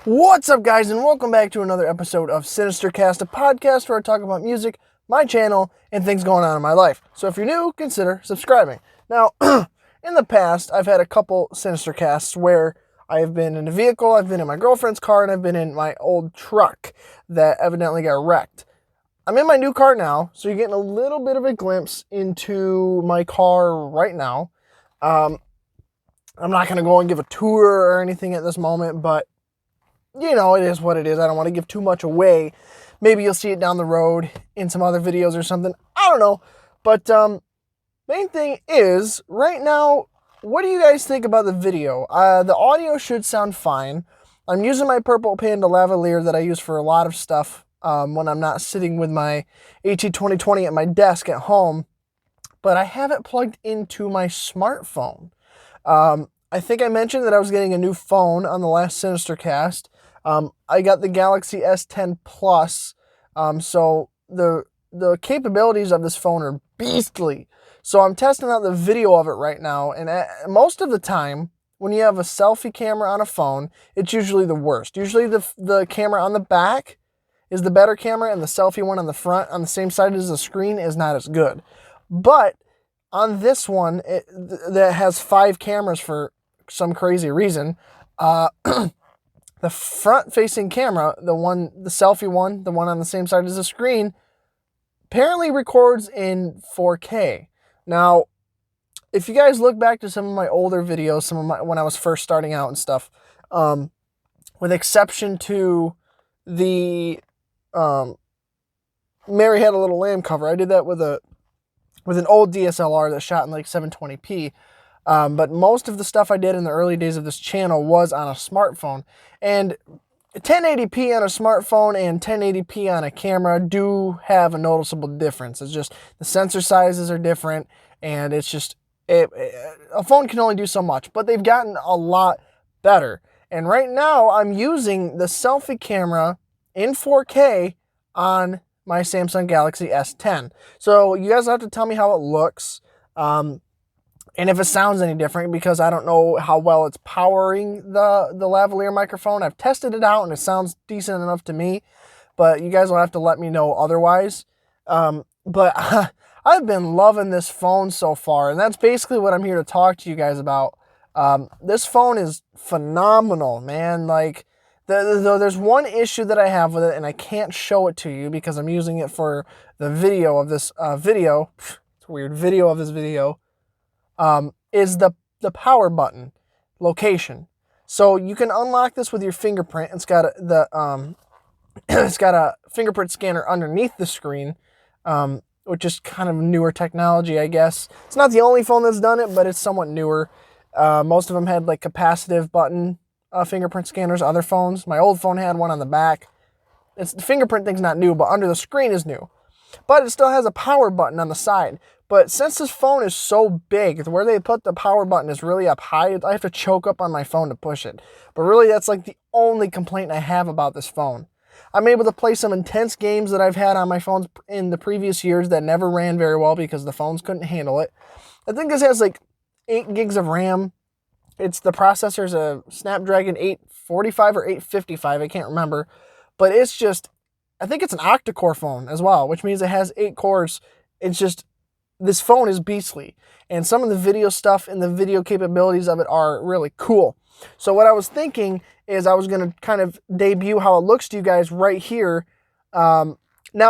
What's up, guys, and welcome back to another episode of Sinister-Cast, a podcast where I talk about music, my channel, and things going on in my life. So if you're new, consider subscribing. Now, in the past, I've had a couple Sinister-Casts where I have been in a vehicle, I've been in my girlfriend's car, and I've been in my old truck that evidently got wrecked. I'm in my new car now, so you're getting a little bit of a glimpse into my car right now. I'm not going to go and give a tour or anything at this moment, but you know, it is what it is. I don't want to give too much away. Maybe you'll see it down the road in some other videos or something. I don't know. But main thing is, right now, what do you guys think about the video? The audio should sound fine. I'm using my Purple Panda lavalier that I use for a lot of stuff when I'm not sitting with my AT2020 at my desk at home. But I have it plugged into my smartphone. I think I mentioned that I was getting a new phone on the last Sinister-Cast. I got the Galaxy S10 Plus, so the capabilities of this phone are beastly. So I'm testing out the video of it right now, and most of the time, when you have a selfie camera on a phone, it's usually the worst. Usually the camera on the back is the better camera, and the selfie one on the front, on the same side as the screen, is not as good. But on this one, that has 5 cameras for some crazy reason, the front-facing camera, the selfie one, the one on the same side as the screen, apparently records in 4K. Now, if you guys look back to some of my older videos, when I was first starting out and stuff, with exception to the Mary Had a Little Lamb cover, I did that with an old DSLR that shot in like 720p. But most of the stuff I did in the early days of this channel was on a smartphone. And 1080p on a smartphone and 1080p on a camera do have a noticeable difference. It's just the sensor sizes are different, and it's just, a phone can only do so much. But they've gotten a lot better. And right now, I'm using the selfie camera in 4K on my Samsung Galaxy S10. So you guys will have to tell me how it looks. And if it sounds any different, because I don't know how well it's powering the lavalier microphone. I've tested it out and it sounds decent enough to me, but you guys will have to let me know otherwise. But I've been loving this phone so far, and that's basically what I'm here to talk to you guys about. This phone is phenomenal, man. Like, there's one issue that I have with it, and I can't show it to you because I'm using it for the video of this video. It's a weird video of this video. Is the power button location. So you can unlock this with your fingerprint. It's got it's got a fingerprint scanner underneath the screen, which is kind of newer technology, I guess. It's not the only phone that's done it, but it's somewhat newer. Most of them had like capacitive button fingerprint scanners. Other phones, my old phone had one on the back. The fingerprint thing's not new, but under the screen is new. But it still has a power button on the side. But since this phone is so big, where they put the power button is really up high, I have to choke up on my phone to push it. But really, that's like the only complaint I have about this phone. I'm able to play some intense games that I've had on my phones in the previous years that never ran very well because the phones couldn't handle it. I think this has like 8 gigs of RAM. The processor's a Snapdragon 845 or 855, I can't remember. But it's just, I think it's an octa-core phone as well, which means it has 8 cores. It's just, this phone is beastly. And some of the video stuff and the video capabilities of it are really cool. So what I was thinking is I was going to kind of debut how it looks to you guys right here. Now,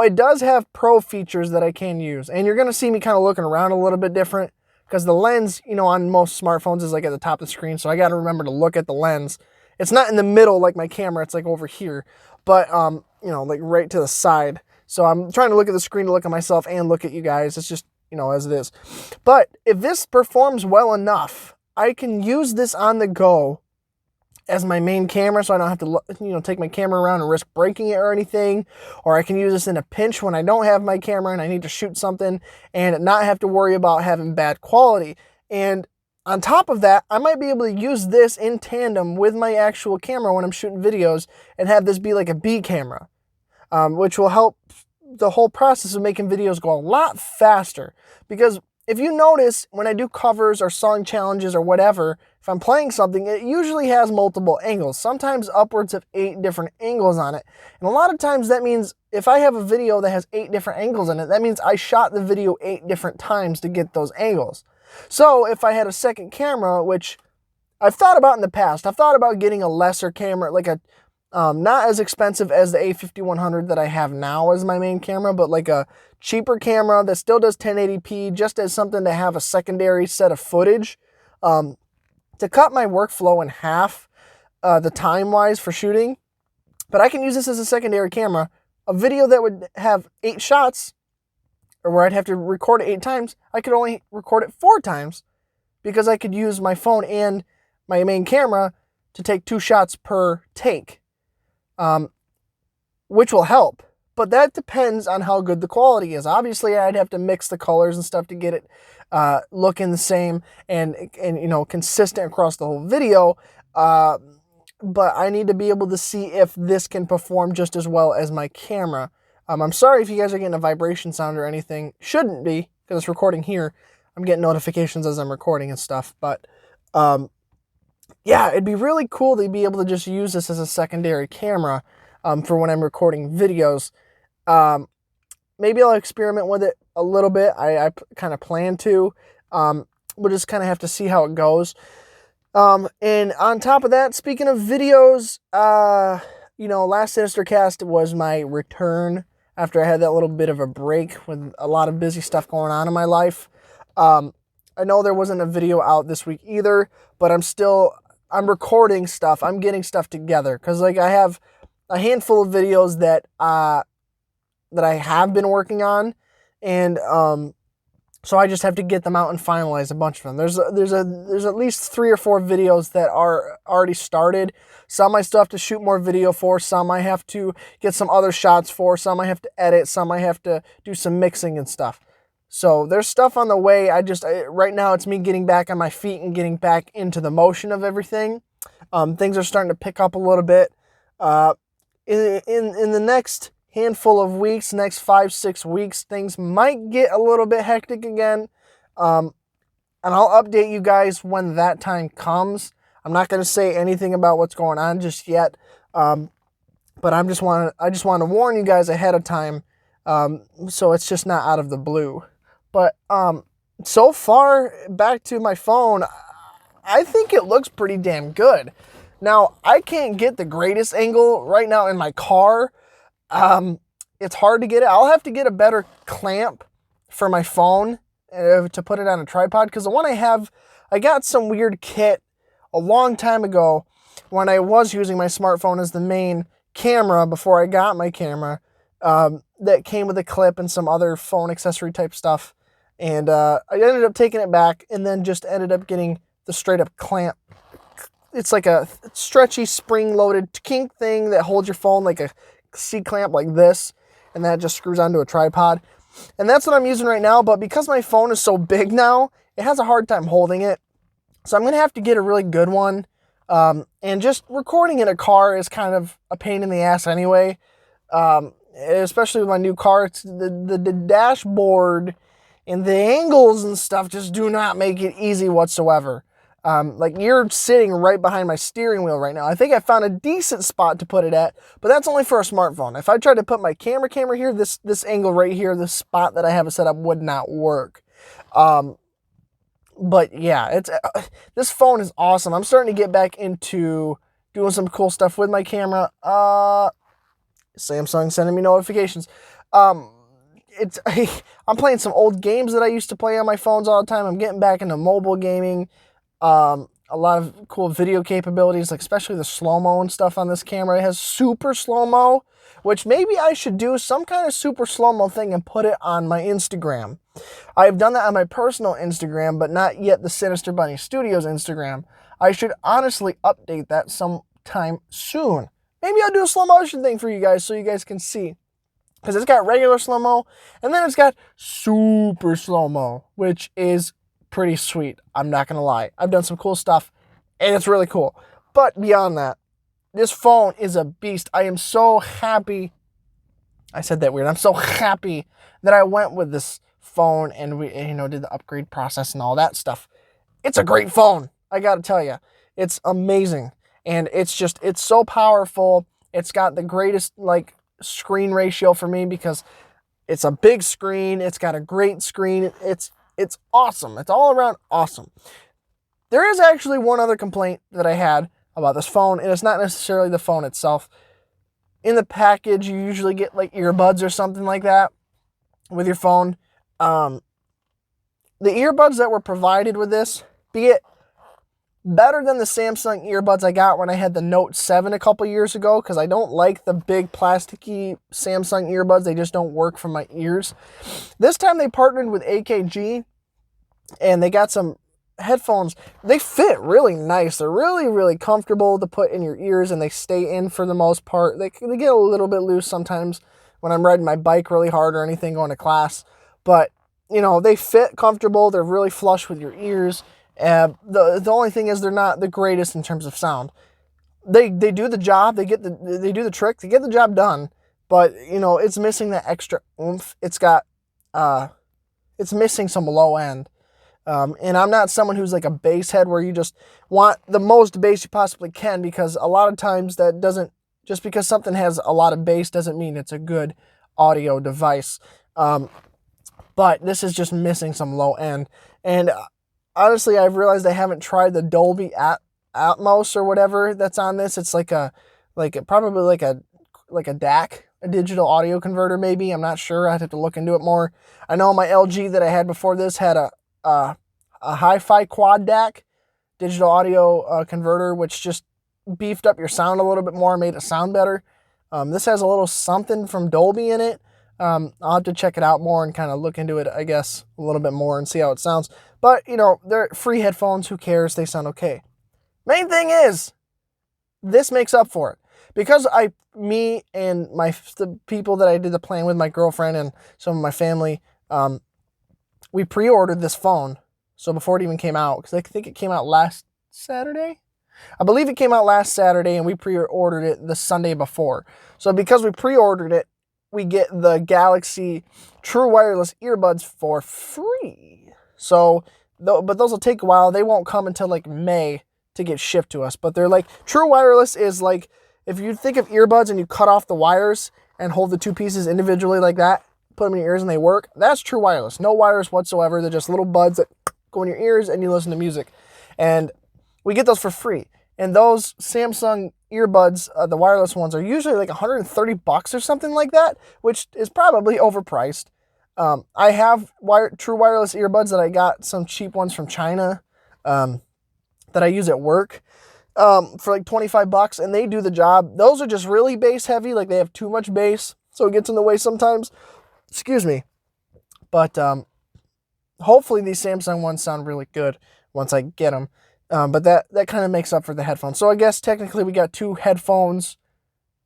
it does have pro features that I can use. And you're going to see me kind of looking around a little bit different, because the lens, you know, on most smartphones is like at the top of the screen. So I got to remember to look at the lens. It's not in the middle like my camera. It's like over here. But, you know, like right to the side. So I'm trying to look at the screen to look at myself and look at you guys. It's just, you know, as it is. But if this performs well enough, I can use this on the go as my main camera, so I don't have to, you know, take my camera around and risk breaking it or anything. Or I can use this in a pinch when I don't have my camera and I need to shoot something and not have to worry about having bad quality. And on top of that, I might be able to use this in tandem with my actual camera when I'm shooting videos and have this be like a B camera, which will help the whole process of making videos go a lot faster. Because if you notice, when I do covers or song challenges or whatever, if I'm playing something, it usually has multiple angles, sometimes upwards of 8 different angles on it. And a lot of times that means if I have a video that has 8 different angles in it, that means I shot the video 8 different times to get those angles. So if I had a second camera, which I've thought about in the past, I've thought about getting a lesser camera, like a not as expensive as the A5100 that I have now as my main camera, but like a cheaper camera that still does 1080p, just as something to have a secondary set of footage, to cut my workflow in half, the time-wise for shooting. But I can use this as a secondary camera. A video that would have 8 shots, or where I'd have to record it 8 times, I could only record it 4 times, because I could use my phone and my main camera to take 2 shots per take. Which will help, but that depends on how good the quality is. Obviously, I'd have to mix the colors and stuff to get it looking the same and you know, consistent across the whole video. But I need to be able to see if this can perform just as well as my camera. I'm sorry if you guys are getting a vibration sound or anything. Shouldn't be, because it's recording here. I'm getting notifications as I'm recording and stuff, but yeah, it'd be really cool to be able to just use this as a secondary camera for when I'm recording videos. Maybe I'll experiment with it a little bit. I kind of plan to. We'll just kind of have to see how it goes. And on top of that, speaking of videos, you know, last Sinister-Cast was my return after I had that little bit of a break with a lot of busy stuff going on in my life. I know there wasn't a video out this week either, but I'm recording stuff. I'm getting stuff together because, like, I have a handful of videos that that I have been working on, and so I just have to get them out and finalize a bunch of them. There's at least 3 or 4 videos that are already started. Some I still have to shoot more video for. Some I have to get some other shots for. Some I have to edit. Some I have to do some mixing and stuff. So there's stuff on the way. Right now it's me getting back on my feet and getting back into the motion of everything. Things are starting to pick up a little bit. In the next handful of weeks, next 5-6 weeks, things might get a little bit hectic again. And I'll update you guys when that time comes. I'm not going to say anything about what's going on just yet. But I just want to warn you guys ahead of time. So it's just not out of the blue. But so far, back to my phone, I think it looks pretty damn good. Now, I can't get the greatest angle right now in my car. It's hard to get it. I'll have to get a better clamp for my phone to put it on a tripod, because the one I got some weird kit a long time ago when I was using my smartphone as the main camera before I got my camera, that came with a clip and some other phone accessory type stuff. And I ended up taking it back and then just ended up getting the straight up clamp. It's like a stretchy spring-loaded kink thing that holds your phone like a C-clamp like this, and that just screws onto a tripod. And that's what I'm using right now, but because my phone is so big now, it has a hard time holding it. So I'm going to have to get a really good one. And just recording in a car is kind of a pain in the ass anyway. Especially with my new car, it's the dashboard and the angles and stuff just do not make it easy whatsoever. Like, you're sitting right behind my steering wheel right now. I think I found a decent spot to put it at, but that's only for a smartphone. If I tried to put my camera here, this angle right here, this spot that I have it set up would not work. But yeah, this phone is awesome. I'm starting to get back into doing some cool stuff with my camera. Samsung sending me notifications. I'm playing some old games that I used to play on my phones all the time. I'm getting back into mobile gaming. A lot of cool video capabilities, like especially the slow-mo and stuff on this camera. It has super slow-mo, which maybe I should do some kind of super slow-mo thing and put it on my Instagram. I've done that on my personal Instagram, but not yet the Sinister Bunny Studios Instagram. I should honestly update that sometime soon. Maybe I'll do a slow motion thing for you guys so you guys can see. Because it's got regular slow-mo, and then it's got super slow-mo, which is pretty sweet. I'm not going to lie. I've done some cool stuff, and it's really cool. But beyond that, this phone is a beast. I am so happy. I said that weird. I'm so happy that I went with this phone, and we, did the upgrade process and all that stuff. It's a great phone. I got to tell you, it's amazing. And it's so powerful. It's got the greatest like screen ratio for me because it's a big screen. It's got a great screen. It's awesome. It's all around awesome. There is actually one other complaint that I had about this phone, and it's not necessarily the phone itself. In the package, you usually get like earbuds or something like that with your phone. The earbuds that were provided with this, be it better than the Samsung earbuds I got when I had the Note 7 a couple years ago, because I don't like the big plasticky Samsung earbuds. They just don't work for my ears. This time they partnered with AKG, and they got some headphones. They fit really nice. They're really, really comfortable to put in your ears, and they stay in for the most part. They get a little bit loose sometimes when I'm riding my bike really hard or anything going to class. But, they fit comfortable. They're really flush with your ears. The only thing is they're not the greatest in terms of sound. They do the job. They do the trick. They get the job done. But, it's missing that extra oomph. It's missing some low end. And I'm not someone who's like a bass head where you just want the most bass you possibly can, because a lot of times just because something has a lot of bass doesn't mean it's a good audio device. But this is just missing some low end. And honestly, I've realized I haven't tried the Dolby Atmos or whatever that's on this. It's probably like a DAC, a digital audio converter maybe. I'm not sure. I'd have to look into it more. I know my LG that I had before this had a hi-fi quad DAC, digital audio converter, which just beefed up your sound a little bit more, made it sound better. This has a little something from Dolby in it. I'll have to check it out more and kind of look into it, I guess, a little bit more and see how it sounds. But, they're free headphones. Who cares? They sound okay. Main thing is, this makes up for it. Because me and the people that I did the plan with, my girlfriend and some of my family, we pre-ordered this phone. So before it even came out, because I think it came out last Saturday. I believe it came out last Saturday, and we pre-ordered it the Sunday before. So because we pre-ordered it, we get the Galaxy True Wireless earbuds for free. So, but those will take a while. They won't come until like May to get shipped to us. But they're like, True Wireless is like, if you think of earbuds and you cut off the wires and hold the two pieces individually like that, put them in your ears and they work, that's True Wireless. No wires whatsoever. They're just little buds that go in your ears and you listen to music. And we get those for free. And those Samsung earbuds, the wireless ones, are usually like $130 or something like that, which is probably overpriced. I have True Wireless earbuds that I got, some cheap ones from China, that I use at work, for like $25, and they do the job. Those are just really bass heavy, like they have too much bass, so it gets in the way sometimes. Excuse me. But hopefully these Samsung ones sound really good once I get them. But that kind of makes up for the headphones. So I guess technically we got two headphones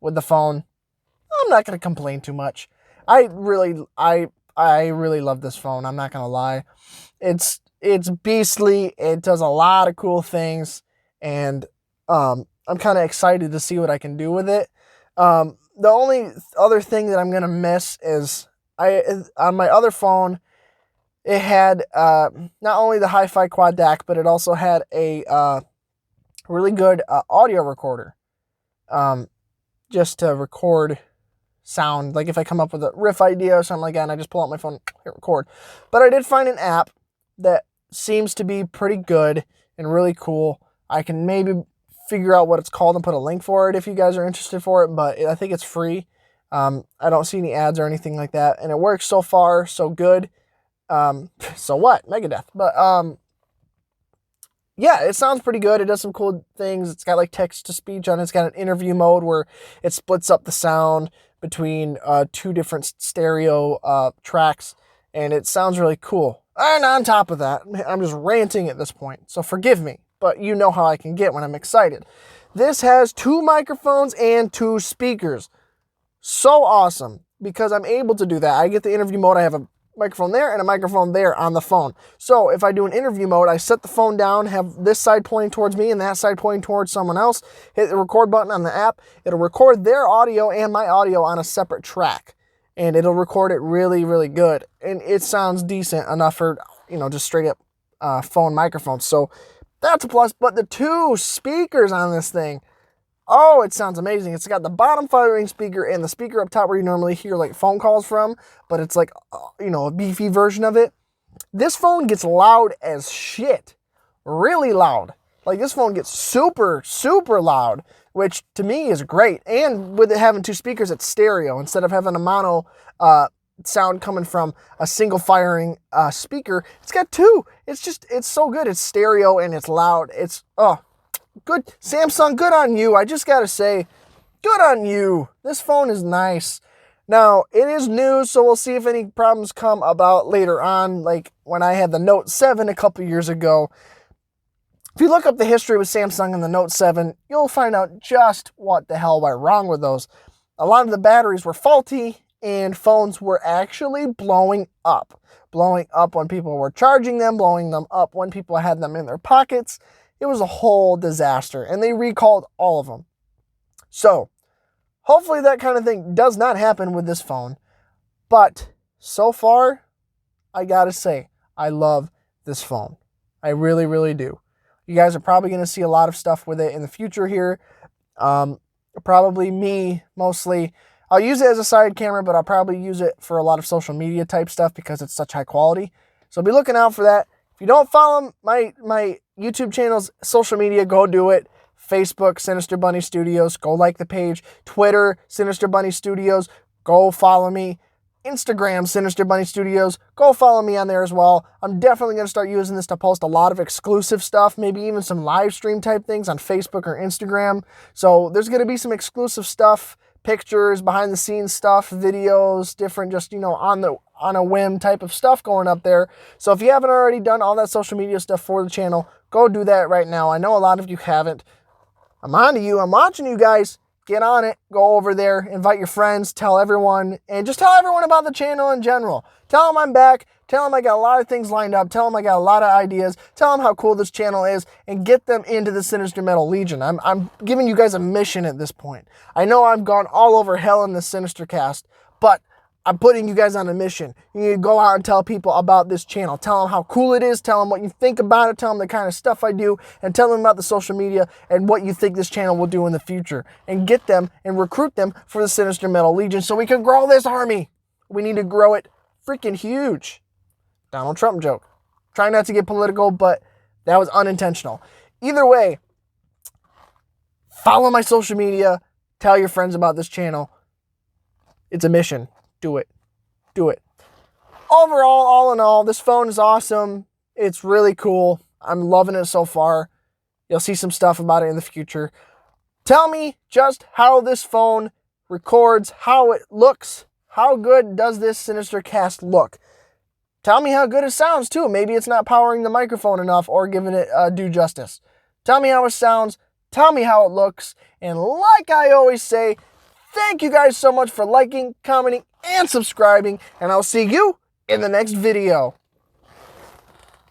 with the phone. I'm not going to complain too much. I really love this phone. I'm not going to lie. It's beastly. It does a lot of cool things. And I'm kind of excited to see what I can do with it. The only other thing that I'm going to miss is on my other phone, it had not only the hi-fi quad DAC, but it also had a really good audio recorder, just to record sound. Like if I come up with a riff idea or something like that, and I just pull out my phone, hit record. But I did find an app that seems to be pretty good and really cool. I can maybe figure out what it's called and put a link for it if you guys are interested for it, but I think it's free. I don't see any ads or anything like that, and it works so far so good. So what? Megadeth. But, yeah, it sounds pretty good. It does some cool things. It's got like text to speech on it. It's got an interview mode where it splits up the sound between, two different stereo, tracks, and it sounds really cool. And on top of that, I'm just ranting at this point, so forgive me, but you know how I can get when I'm excited. This has 2 microphones and 2 speakers. So awesome, because I'm able to do that. I get the interview mode. I have a microphone there and a microphone there on the phone. So if I do an interview mode, I set the phone down, have this side pointing towards me and that side pointing towards someone else, hit the record button on the app. It'll record their audio and my audio on a separate track. and it'll record it really, really good. And it sounds decent enough for, just straight up phone microphones. So that's a plus. But the 2 speakers on this thing, oh, it sounds amazing. It's got the bottom 5-ring speaker and the speaker up top where you normally hear like phone calls from, but it's like, a beefy version of it. This phone gets loud as shit. Really loud. Like, this phone gets super, super loud, which to me is great. And with it having 2 speakers, it's stereo. Instead of having a mono sound coming from a single firing speaker, it's got 2. It's so good. It's stereo and it's loud. It's, good. Samsung, good on you. I just got to say, good on you. This phone is nice. Now, it is new, so we'll see if any problems come about later on, like when I had the Note 7 a couple years ago. If you look up the history with Samsung and the Note 7, you'll find out just what the hell went wrong with those. A lot of the batteries were faulty, and phones were actually blowing up. Blowing up when people were charging them, blowing them up when people had them in their pockets. It was a whole disaster, and they recalled all of them. So, hopefully that kind of thing does not happen with this phone. But so far, I gotta say, I love this phone. I really, really do. You guys are probably going to see a lot of stuff with it in the future here. Probably me, mostly. I'll use it as a side camera, but I'll probably use it for a lot of social media type stuff because it's such high quality. So be looking out for that. If you don't follow my YouTube channel's social media, go do it. Facebook, Sinister Bunny Studios. Go like the page. Twitter, Sinister Bunny Studios. Go follow me. Instagram, Sinister Bunny Studios. Go follow me on there as well. I'm definitely going to start using this to post a lot of exclusive stuff, maybe even some live stream type things on Facebook or Instagram. So there's going to be some exclusive stuff, pictures, behind the scenes stuff, videos, different just, on a whim type of stuff going up there. So if you haven't already done all that social media stuff for the channel, go do that right now. I know a lot of you haven't. I'm on to you. I'm watching you guys. Get on it, go over there, invite your friends, tell everyone, and just tell everyone about the channel in general. Tell them I'm back, tell them I got a lot of things lined up, tell them I got a lot of ideas, tell them how cool this channel is, and get them into the Sinister Metal Legion. I'm giving you guys a mission at this point. I know I've gone all over hell in the Sinister-Cast, but I'm putting you guys on a mission. You need to go out and tell people about this channel. Tell them how cool it is. Tell them what you think about it. Tell them the kind of stuff I do. And tell them about the social media and what you think this channel will do in the future. And get them and recruit them for the Sinister Metal Legion so we can grow this army. We need to grow it freaking huge. Donald Trump joke. Try not to get political, but that was unintentional. Either way, follow my social media. Tell your friends about this channel. It's a mission. Do it. Do it. Overall, all in all, this phone is awesome. It's really cool. I'm loving it so far. You'll see some stuff about it in the future. Tell me just how this phone records, how it looks. How good does this Sinister-Cast look? Tell me how good it sounds, too. Maybe it's not powering the microphone enough or giving it due justice. Tell me how it sounds. Tell me how it looks. And like I always say, thank you guys so much for liking, commenting, and subscribing, and I'll see you in the next video.